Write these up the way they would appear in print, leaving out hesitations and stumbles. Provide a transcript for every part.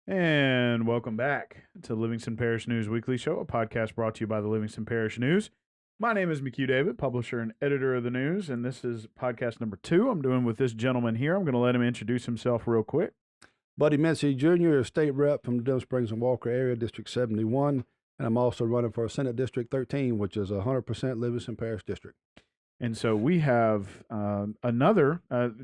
And welcome back to Livingston Parish News Weekly Show, a podcast brought to you by the Livingston Parish News. My name is McHugh David, publisher and editor of the news, and this is podcast number 2 I'm doing with this gentleman here. I'm going to let him introduce himself real quick. Buddy Mincey Jr., a state rep from the Denham Springs and Walker area, District 71, and I'm also running for Senate District 13, which is a 100% Livingston Parish district. And so we have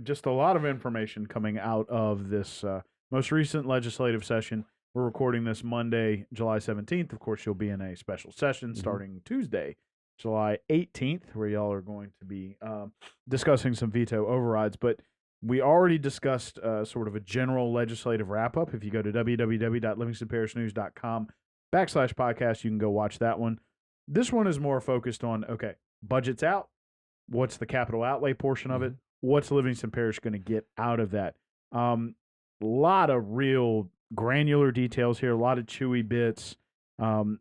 just a lot of information coming out of this most recent legislative session. We're recording this Monday, July 17th. Of course, you'll be in a special session starting Tuesday, July 18th, where y'all are going to be discussing some veto overrides. But we already discussed sort of a general legislative wrap-up. If you go to www.livingstonparishnews.com/podcast, you can go watch that one. This one is more focused on, okay, budget's out. What's the capital outlay portion of it? What's Livingston Parish going to get out of that? A lot of real granular details here, a lot of chewy bits. And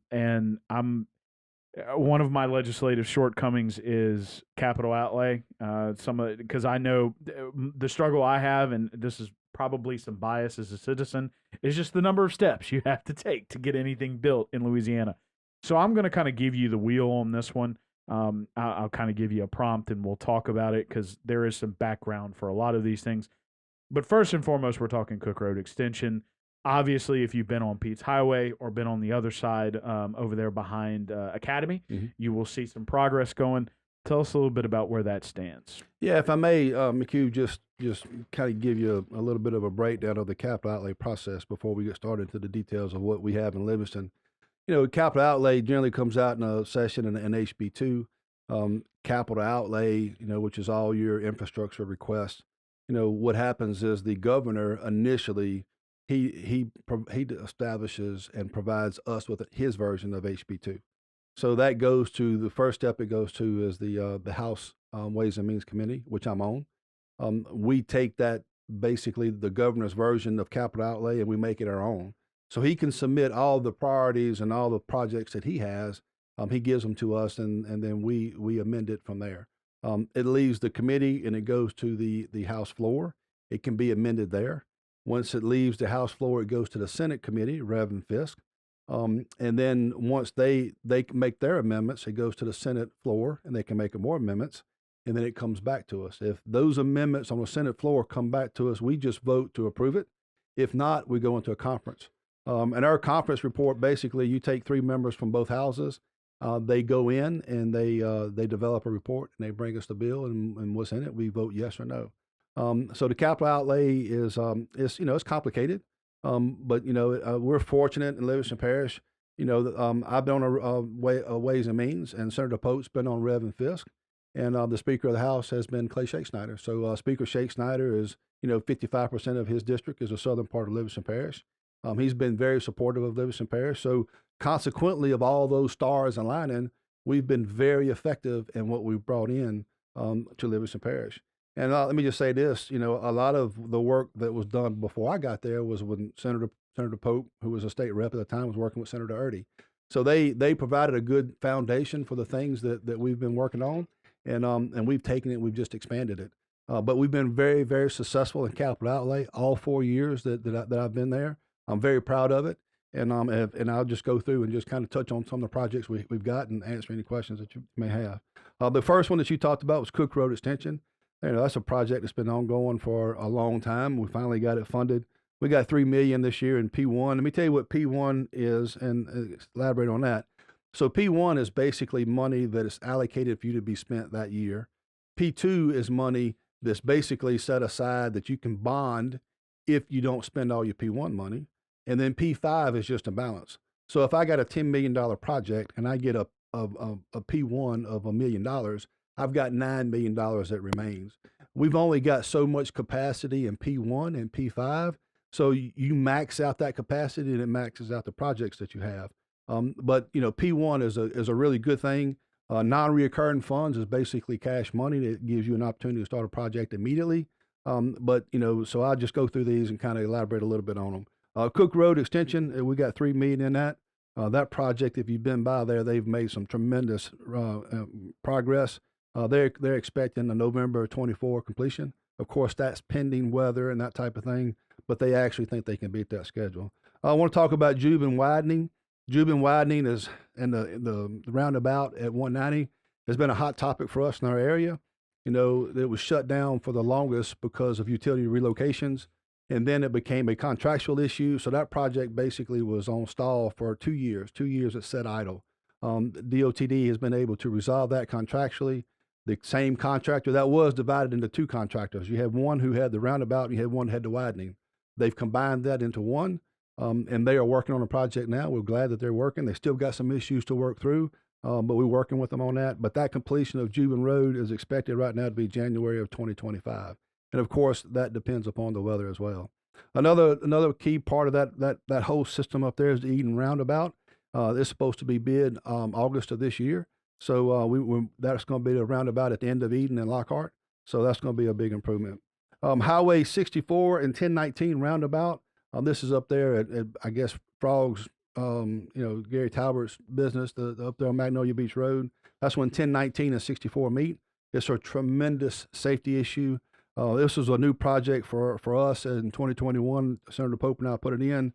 one of my legislative shortcomings is capital outlay. Because I know the struggle I have, and this is probably some bias as a citizen, is just the number of steps you have to take to get anything built in Louisiana. So I'm going to kind of give you the wheel on this one. I'll kind of give you a prompt and we'll talk about it because there is some background for a lot of these things. But first and foremost, we're talking Cook Road Extension. Obviously, if you've been on Pete's Highway or been on the other side over there behind Academy, you will see some progress going. Tell us a little bit about where that stands. Yeah, if I may, McHugh, just kind of give you a little bit of a breakdown of the capital outlay process before we get started into the details of what we have in Livingston. You know, capital outlay generally comes out in a session in HB2. Capital outlay, which is all your infrastructure requests. What happens is the governor initially, he establishes and provides us with his version of HB2. So that goes to the first step. It goes to is the House Ways and Means Committee, which I'm on. We take that basically the governor's version of capital outlay and we make it our own. So he can submit all the priorities and all the projects that he has. He gives them to us, and then we amend it from there. It leaves the committee and it goes to the House floor. It can be amended there. Once it leaves the House floor, it goes to the Senate committee, Rev and Fisk. And then once they make their amendments, it goes to the Senate floor, and they can make more amendments, and then it comes back to us. If those amendments on the Senate floor come back to us, we just vote to approve it. If not, we go into a conference. And our conference report, basically, you take 3 members from both houses. They go in and they develop a report and they bring us the bill and what's in it. We vote yes or no. So the capital outlay is it's complicated, but we're fortunate in Livingston Parish. I've been on Ways and Means, and Senator Pope's been on Rev and Fisk, and the Speaker of the House has been Clay Shake Snyder. So Speaker Shake Snyder is 55% of his district is the southern part of Livingston Parish. He's been very supportive of Livingston Parish. So consequently of all those stars aligning, we've been very effective in what we've brought in to Livingston Parish. And let me just say this, a lot of the work that was done before I got there was when Senator Pope, who was a state rep at the time, was working with Senator Erdy. So they provided a good foundation for the things that we've been working on, and we've taken it, we've just expanded it. But we've been very, very successful in capital outlay all 4 years that I've been there. I'm very proud of it. And I'll just go through and just kind of touch on some of the projects we've got and answer any questions that you may have. The first one that you talked about was Cook Road Extension. That's a project that's been ongoing for a long time. We finally got it funded. We got $3 million this year in P1. Let me tell you what P1 is and elaborate on that. So P1 is basically money that is allocated for you to be spent that year. P2 is money that's basically set aside that you can bond if you don't spend all your P1 money. And then P5 is just a balance. So if I got a $10 million project and I get a P1 of $1 million, I've got $9 million that remains. We've only got so much capacity in P1 and P5. So you max out that capacity and it maxes out the projects that you have. But P1 is a really good thing. Non-reoccurring funds is basically cash money that gives you an opportunity to start a project immediately. So I'll just go through these and kind of elaborate a little bit on them. Cook Road Extension, we got $3 million in that. That project, if you've been by there, they've made some tremendous progress. They're expecting a November 24 completion. Of course, that's pending weather and that type of thing, but they actually think they can beat that schedule. I want to talk about Jubin widening. Jubin widening is in the roundabout at 190 has been a hot topic for us in our area. You know, it was shut down for the longest because of utility relocations, and then it became a contractual issue. So that project basically was on stall for 2 years. 2 years it sat idle. DOTD has been able to resolve that contractually. The same contractor that was divided into two contractors. You had one who had the roundabout, and you had one who had the widening. They've combined that into one, and they are working on a project now. We're glad that they're working. They still got some issues to work through, but we're working with them on that. But that completion of Jubin Road is expected right now to be January of 2025. And of course, that depends upon the weather as well. Another key part of that whole system up there is the Eden Roundabout. It's supposed to be bid August of this year. So that's going to be a roundabout at the end of Eden and Lockhart. So that's going to be a big improvement. Highway 64 and 1019 roundabout. This is up there at I guess Frog's, Gary Talbert's business, up there on Magnolia Beach Road. That's when 1019 and 64 meet. It's a tremendous safety issue. This was a new project for us in 2021. Senator Pope and I put it in.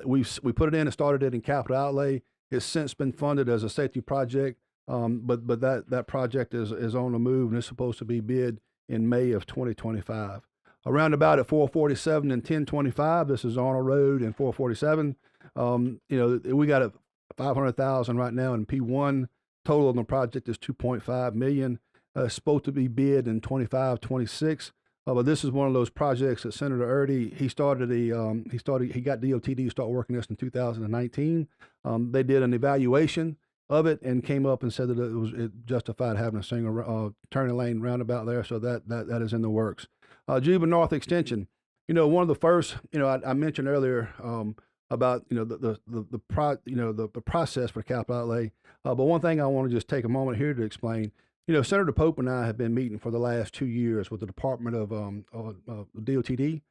We put it in and started it in capital outlay. It's since been funded as a safety project. But that project is on the move, and it's supposed to be bid in May of 2025. Around about at 447 and 1025, this is Arnold Road and 447. We got a $500,000 right now in P1. Total on the project is $2.5 million. It's supposed to be bid in 25, 26. But this is one of those projects that Senator Erde, he got DOTD to start working this in 2019. They did an evaluation of it and came up and said that it justified having a single turning lane roundabout there. So that is in the works. Jubin North Extension, one of the first, I mentioned earlier about the process for capital outlay. But one thing I want to just take a moment here to explain. Senator Pope and I have been meeting for the last 2 years with the Department of DOTD,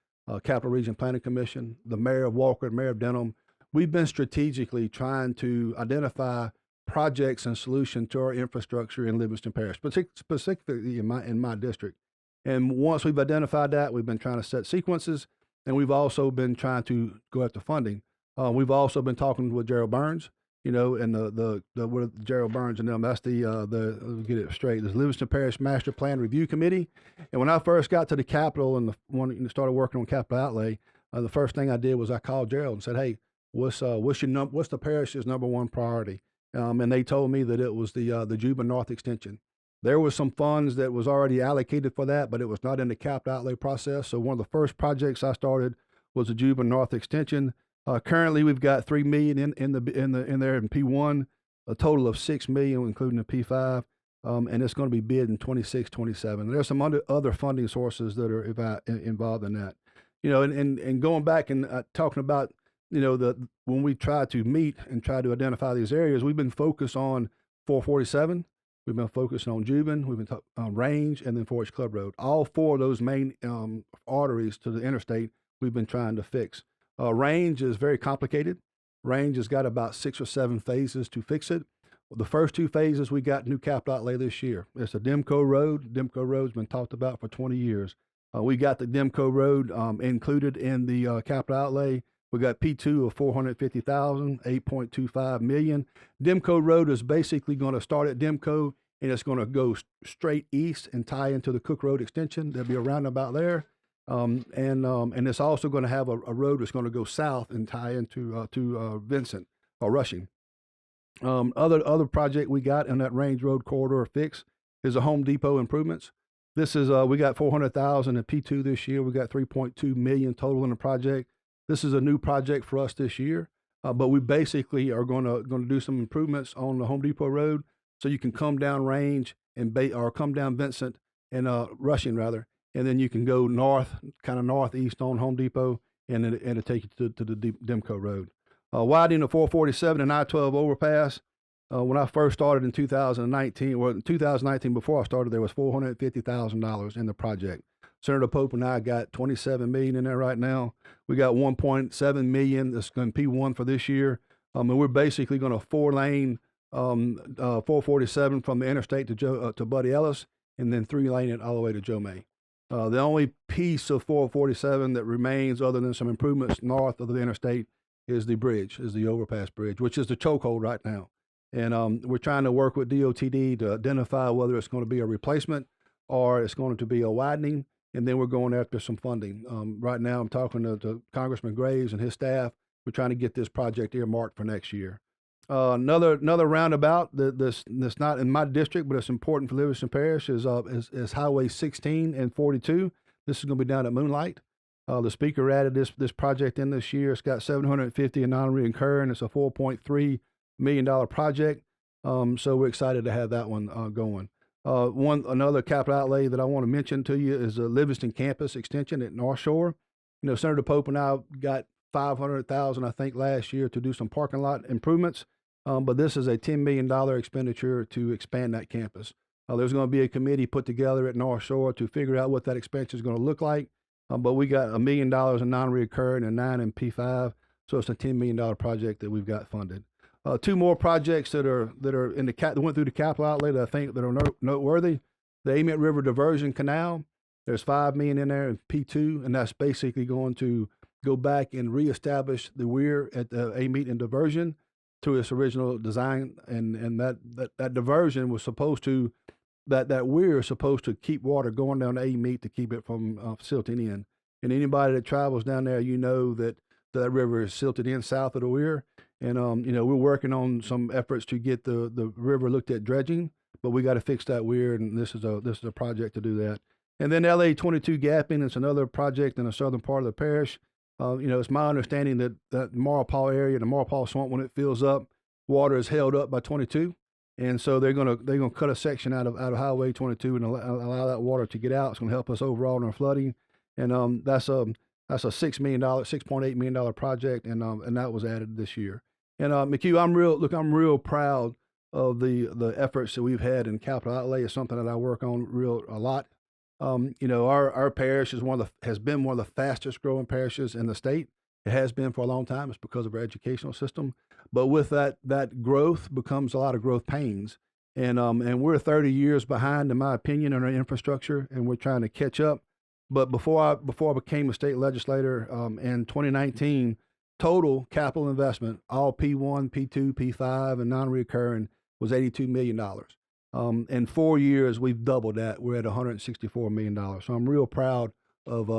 Capital Region Planning Commission, the Mayor of Walker, and Mayor of Denham. We've been strategically trying to identify projects and solutions to our infrastructure in Livingston Parish, specifically in my district. And once we've identified that, we've been trying to set sequences, and we've also been trying to go after funding. We've also been talking with Gerald Burns, and the Gerald Burns and them. That's let's get it straight. The Livingston Parish Master Plan Review Committee. And when I first got to the Capitol and started working on capital outlay, the first thing I did was I called Gerald and said, "Hey, what's the parish's number one priority?" And they told me that it was the Jubin North Extension. There was some funds that was already allocated for that, but it was not in the capital outlay process. So one of the first projects I started was the Jubin North Extension. Currently, we've got $3 million in there in P1, a total of $6 million, including the P5, and it's going to be bid in 26, 27. There's some other funding sources that are involved in that. And going back and talking about when we try to meet and try to identify these areas, we've been focused on 447. We've been focusing on Jubin. We've been on Range and then Forest Club Road. All four of those main arteries to the interstate we've been trying to fix. Range is very complicated. Range has got about 6 or 7 phases to fix it. The first 2 phases we got new capital outlay this year. It's a Demco Road. Demco Road's been talked about for 20 years. We got the Demco Road included in the capital outlay. We got P2 of $450,000, $8.25 million. Demco Road is basically going to start at Demco, and it's going to go straight east and tie into the Cook Road extension. There'll be a roundabout there, and it's also going to have a road that's going to go south and tie into Vincent or Rushing. Other project we got in that Range Road corridor fix is the Home Depot improvements. This is we got $400,000 in P2 this year. We got $3.2 million total in the project. This is a new project for us this year, but we basically are going to do some improvements on the Home Depot Road, so you can come down Range or come down Vincent and Rushing rather, and then you can go northeast on Home Depot, and it'll take you to the Demco Road. Widening the 447 and I-12 overpass. When I first started in 2019, before I started, there was $450,000 in the project. Senator Pope and I got $27 million in there right now. We got $1.7 million that's going to P1 for this year. And we're basically going to 4-lane 447 from the interstate to Buddy Ellis, and then 3-lane it all the way to Joe May. The only piece of 447 that remains, other than some improvements north of the interstate, is the overpass bridge, which is the chokehold right now. And we're trying to work with DOTD to identify whether it's going to be a replacement or it's going to be a widening, and then we're going after some funding. Right now, I'm talking to Congressman Graves and his staff. We're trying to get this project earmarked for next year. Another roundabout that's not in my district, but it's important for Livingston Parish is Highway 16 and 42. This is going to be down at Moonlight. The speaker added this project in this year. It's got $750 in non-recurring. It's a $4.3 million project. So we're excited to have that one going. Another capital outlay that I want to mention to you is the Livingston campus extension at North Shore. Senator Pope and I got $500,000, I think, last year to do some parking lot improvements. But this is a $10 million expenditure to expand that campus. There's going to be a committee put together at North Shore to figure out what that expansion is going to look like. But we got $1 million in non-recurring and $9 million in P5. So it's a $10 million project that we've got funded. Two more projects that went through the capital outlay that I think that are noteworthy. The Amite River Diversion Canal. There's $5 million in there in P2, and that's basically going to go back and reestablish the weir at the Amite and Diversion to its original design, and that diversion was supposed to that weir is supposed to keep water going down to Amite to keep it from silting in. And anybody that travels down there, that that river is silted in south of the weir. And we're working on some efforts to get the river looked at dredging, but we got to fix that weir, and this is a project to do that. And then LA 22 gapping is another project in the southern part of the parish. It's my understanding that Marlpaw area, the Marlpaw Swamp, when it fills up, water is held up by 22, and so they're gonna cut a section out of Highway 22 and allow that water to get out. It's gonna help us overall in our flooding, and that's a $6.8 million project, and that was added this year. And McHugh, I'm real proud of the efforts that we've had in capital outlay. It's something that I work on a lot. Our parish has been one of the fastest growing parishes in the state. It has been for a long time. It's because of our educational system. But with that growth becomes a lot of growth pains. And we're 30 years behind, in my opinion, on our infrastructure, and we're trying to catch up. But before I became a state legislator in 2019, total capital investment, all P1, P2, P5, and non-recurring, was $82 million. In 4 years, we've doubled that. We're at $164 million. So I'm real proud of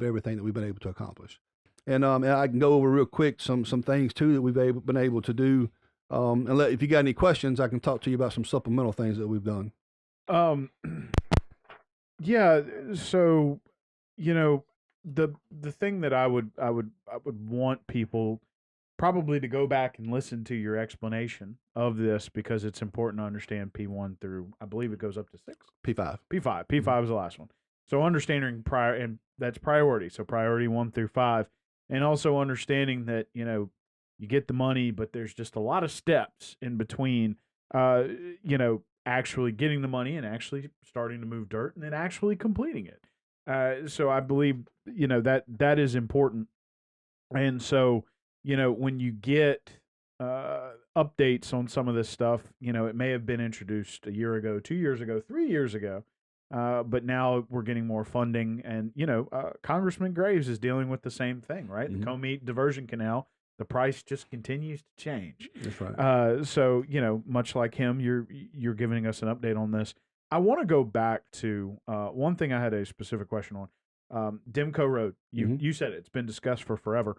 everything that we've been able to accomplish. And I can go over real quick some things too that we've been able to do. If you got any questions, I can talk to you about some supplemental things that we've done. Yeah. So, the thing that I would want people probably to go back and listen to your explanation of this, because it's important to understand P1 through, I believe it goes up to 6. P5. P5 is the last one. So understanding and that's priority. So priority 1 through 5, and also understanding that, you get the money, but there's just a lot of steps in between, actually getting the money and actually starting to move dirt and then actually completing it. So I believe, that is important. And so, when you get updates on some of this stuff, it may have been introduced a year ago, 2 years ago, 3 years ago, but now we're getting more funding. And, Congressman Graves is dealing with the same thing, right? Mm-hmm. The Comite Diversion Canal, the price just continues to change. That's right. So, much like him, you're giving us an update on this. I want to go back to one thing I had a specific question on. Demco Road, you said it's been discussed for forever.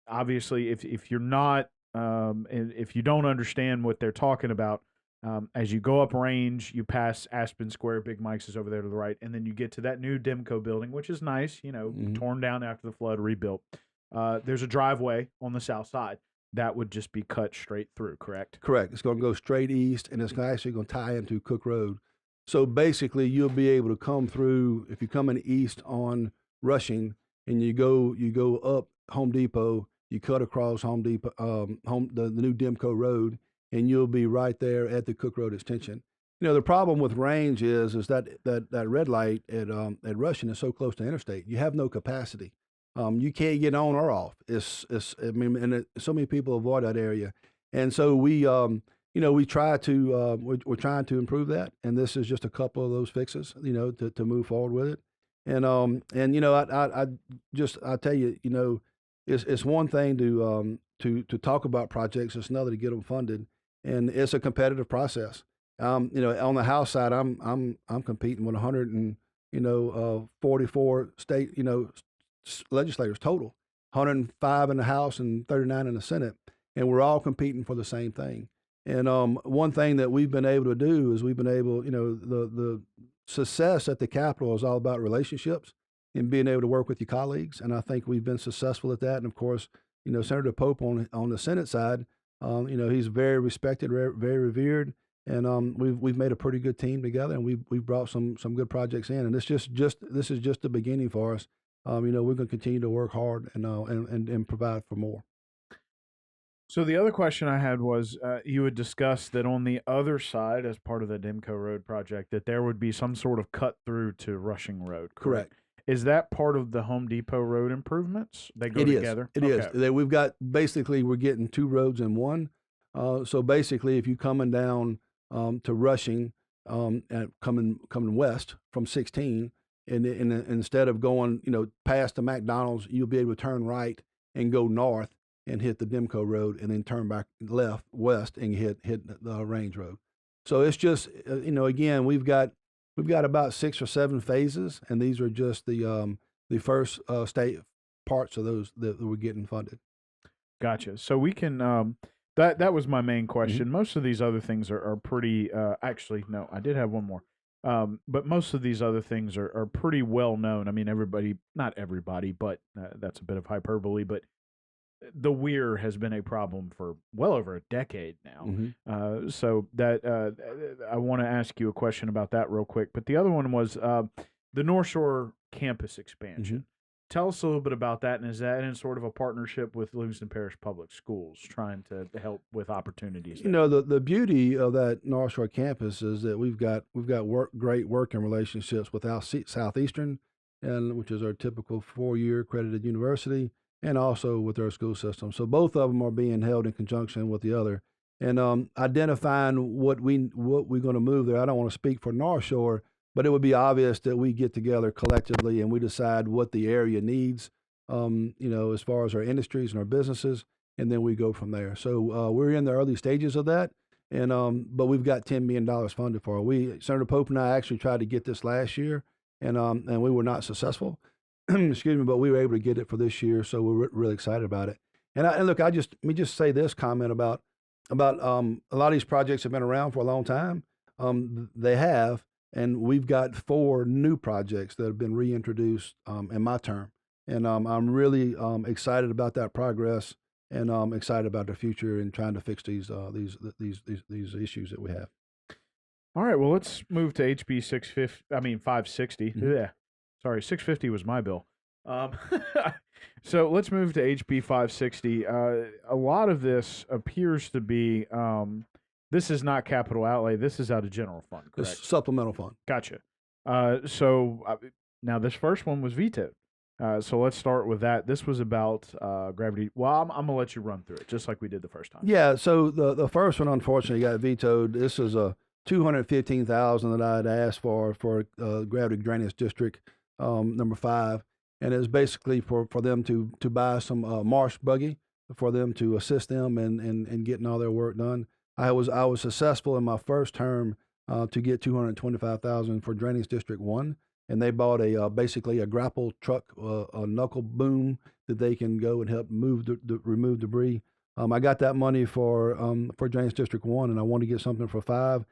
Obviously, if you're not, if you don't understand what they're talking about, as you go up range, you pass Aspen Square, Big Mike's is over there to the right, and then you get to that new Demco building, which is nice, torn down after the flood, rebuilt. There's a driveway on the south side that would just be cut straight through, correct? Correct. It's going to go straight east, and it's actually going to tie into Cook Road. So basically, you'll be able to come through, if you're coming east on Rushing, and you go up Home Depot, you cut across Home Depot, the new Demco Road, and you'll be right there at the Cook Road extension. The problem with range is that red light at Rushing is so close to interstate. You have no capacity. You can't get on or off. So many people avoid that area, and so we're trying to improve that, and this is just a couple of those fixes, to move forward with it. And I tell you, it's one thing to talk about projects. It's another to get them funded, and it's a competitive process. On the House side, I'm competing with 44 state legislators total, 105 in the House and 39 in the Senate, and we're all competing for the same thing. And one thing that we've been able to do is the success at the Capitol is all about relationships and being able to work with your colleagues. And I think we've been successful at that. And of course, Senator Pope on the Senate side, he's very respected, very revered, and we've made a pretty good team together, and we've brought some good projects in. And this is just the beginning for us. We're going to continue to work hard and provide for more. So the other question I had was, you had discussed that on the other side, as part of the Demco Road project, that there would be some sort of cut through to Rushing Road. Correct. Is that part of the Home Depot Road improvements? They go together? It is. We've got, basically, we're getting two roads in one. So basically, if you're coming down to Rushing, and coming west from 16, and instead of going, past the McDonald's, you'll be able to turn right and go north and hit the Demco Road, and then turn back west and hit the Range Road. So it's just, again, we've got about 6 or 7 phases, and these are just the first state parts of those that we're getting funded. Gotcha. So we can that was my main question. Mm-hmm. Most of these other things are pretty. Actually, no, I did have one more. But most of these other things are pretty well known. I mean, not everybody, but that's a bit of hyperbole. But the weir has been a problem for well over a decade now. Mm-hmm. So that I want to ask you a question about that real quick. But the other one was the North Shore campus expansion. Mm-hmm. Tell us a little bit about that, and is that in sort of a partnership with Livingston Parish Public Schools, trying to help with opportunities there? The beauty of that North Shore campus is that we've got great working relationships with Southeastern, which is our typical 4-year accredited university, and also with our school system. So both of them are being held in conjunction with the other, and identifying what we're going to move there. I don't want to speak for North Shore, but it would be obvious that we get together collectively and we decide what the area needs, as far as our industries and our businesses, and then we go from there. So we're in the early stages of that, and but we've got $10 million funded for it. Senator Pope and I actually tried to get this last year, and we were not successful. Excuse me, but we were able to get it for this year, so we're really excited about it. And look, let me just say this comment about a lot of these projects have been around for a long time. They have. And we've got 4 new projects that have been reintroduced in my term, and I'm really excited about that progress, and I'm excited about the future and trying to fix these issues that we have. All right, well, let's move to HB 560. Mm-hmm. Yeah, sorry, 650 was my bill. So let's move to HB 560. A lot of this appears to be. This is not capital outlay. This is out of general fund, correct? It's supplemental fund. Gotcha. So now this first one was vetoed. So let's start with that. This was about gravity. Well, I'm going to let you run through it, just like we did the first time. Yeah, so the first one, unfortunately, got vetoed. This is a $215,000 that I had asked for Gravity Drainage District number 5. And it's basically for them to buy some marsh buggy for them to assist them in getting all their work done. I was successful in my first term to get $225,000 for Drainage District 1, and they bought basically a grapple truck, a knuckle boom that they can go and help remove debris. I got that money for Drainage District 1, and I wanted to get something for 5.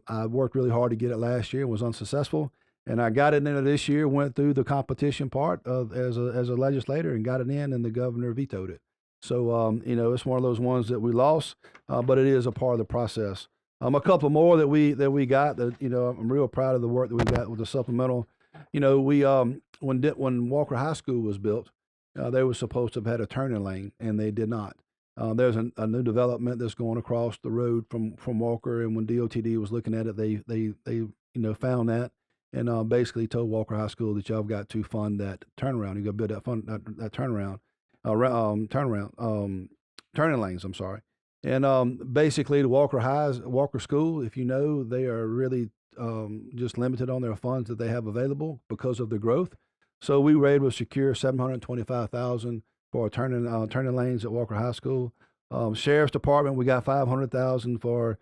I worked really hard to get it last year and was unsuccessful, and I got it in this year. Went through the competition part as a legislator and got it in, and the governor vetoed it. So, it's one of those ones that we lost, but it is a part of the process. A couple more that we got that, I'm real proud of the work that we got with the supplemental. When Walker High School was built, they were supposed to have had a turning lane, and they did not. There's a new development that's going across the road from Walker, and when DOTD was looking at it, they found that and basically told Walker High School that y'all got to fund that turnaround. You got to build that turnaround. Turning lanes, I'm sorry. And basically the Walker School, if they are really just limited on their funds that they have available because of the growth. So we were able to secure $725,000 for turning lanes at Walker High School. Sheriff's Department, we got $500,000 for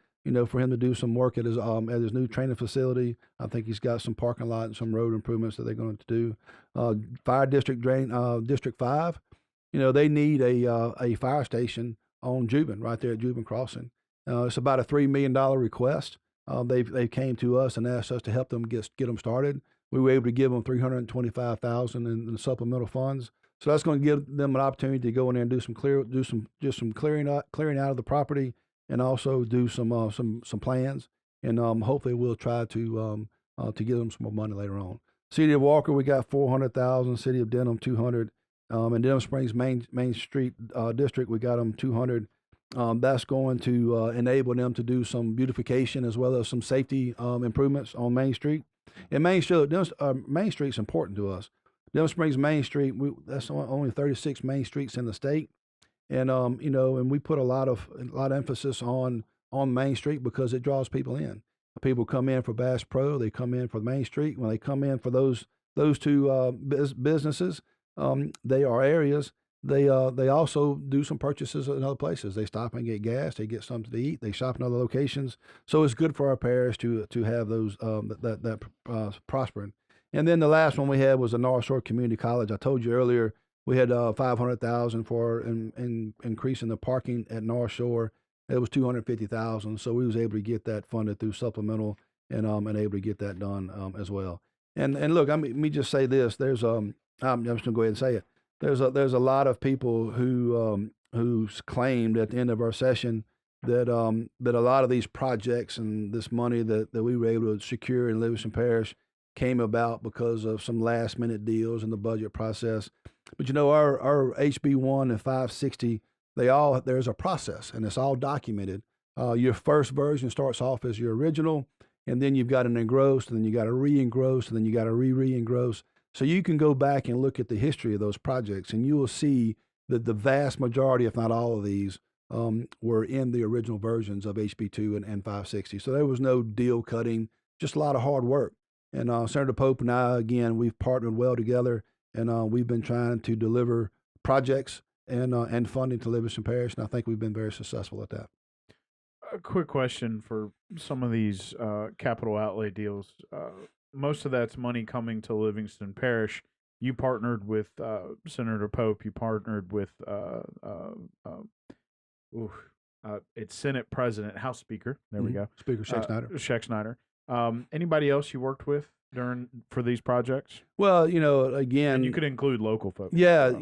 for him to do some work at his new training facility. I think he's got some parking lot and some road improvements that they're going to do. Fire District District 5, they need a fire station on Juban, right there at Juban Crossing. It's about a $3 million request. They came to us and asked us to help them get them started. We were able to give them $325,000 in supplemental funds. So that's going to give them an opportunity to go in there and do some clearing out of the property, and also do some plans. And hopefully we'll try to give them some more money later on. City of Walker, we got $400,000. City of Denham, $200,000. And Denham Springs Main Street District, we got them $200,000. That's going to enable them to do some beautification as well as some safety improvements on Main Street. And Main Street's important to us. Denham Springs Main Street, that's only 36 main streets in the state, and and we put a lot of emphasis on Main Street because it draws people in. People come in for Bass Pro, they come in for Main Street. When they come in for those two businesses, they are areas. They also do some purchases in other places. They stop and get gas. They get something to eat. They shop in other locations. So it's good for our parish to have those that prospering. And then the last one we had was the North Shore Community College. I told you earlier we had $500,000 for increasing the parking at North Shore. It was $250,000, so we was able to get that funded through supplemental and able to get that done as well. And look, let me just say this. There's I'm just gonna go ahead and say it. There's a lot of people who claimed at the end of our session that a lot of these projects and this money that we were able to secure in Livingston Parish came about because of some last minute deals in the budget process. But our HB1 and 560, there's a process and it's all documented. Your first version starts off as your original, and then you've got an engrossed, and then you got a re-engrossed, and then you got a re-engrossed. So you can go back and look at the history of those projects, and you will see that the vast majority, if not all of these, were in the original versions of HB2 and 560. So there was no deal cutting, just a lot of hard work. And Senator Pope and I, again, we've partnered well together, and we've been trying to deliver projects and funding to Livingston Parish, and I think we've been very successful at that. A quick question for some of these capital outlay deals. Most of that's money coming to Livingston Parish. You partnered with Senator Pope. You partnered with it's Senate President, House Speaker. There we go. Speaker Sheck Snyder. Anybody else you worked with for these projects? Well, again, and you could include local folks. Yeah,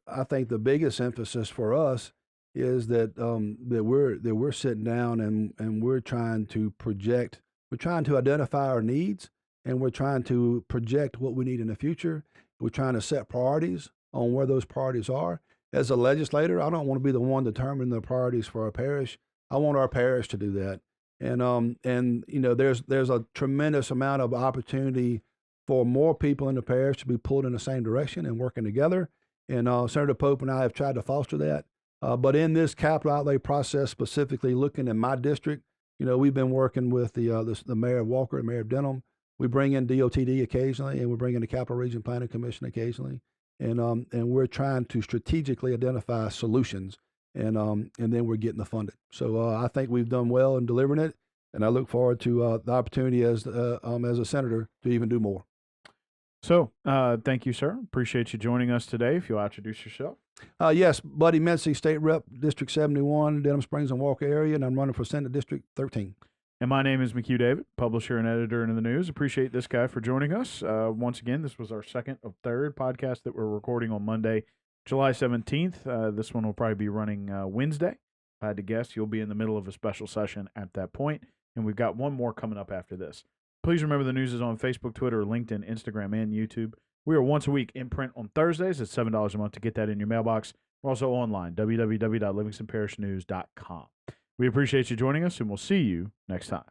I think the biggest emphasis for us is that we're sitting down and we're trying to project. We're trying to identify our needs, and we're trying to project what we need in the future. We're trying to set priorities on where those priorities are. As a legislator, I don't want to be the one determining the priorities for our parish. I want our parish to do that. And there's a tremendous amount of opportunity for more people in the parish to be pulled in the same direction and working together. And Senator Pope and I have tried to foster that. But in this capital outlay process, specifically looking at my district, we've been working with the mayor of Walker and mayor of Denham. We bring in DOTD occasionally, and we bring in the Capital Region Planning Commission occasionally, and we're trying to strategically identify solutions, and then we're getting the funding. So I think we've done well in delivering it, and I look forward to the opportunity as a senator to even do more. So thank you, sir. Appreciate you joining us today. If you'll introduce yourself. Yes, Buddy Mincey, State Rep, District 71, Denham Springs and Walker area, and I'm running for Senate District 13. And my name is McHugh David, publisher and editor in the news. Appreciate this guy for joining us. Once again, this was our second of third podcast that we're recording on Monday, July 17th. This one will probably be running Wednesday. If I had to guess, you'll be in the middle of a special session at that point, and we've got one more coming up after this. Please remember the news is on Facebook, Twitter, LinkedIn, Instagram, and YouTube. We are once a week in print on Thursdays. It's $7 a month to get that in your mailbox. We're also online, www.livingstonparishnews.com. We appreciate you joining us, and we'll see you next time.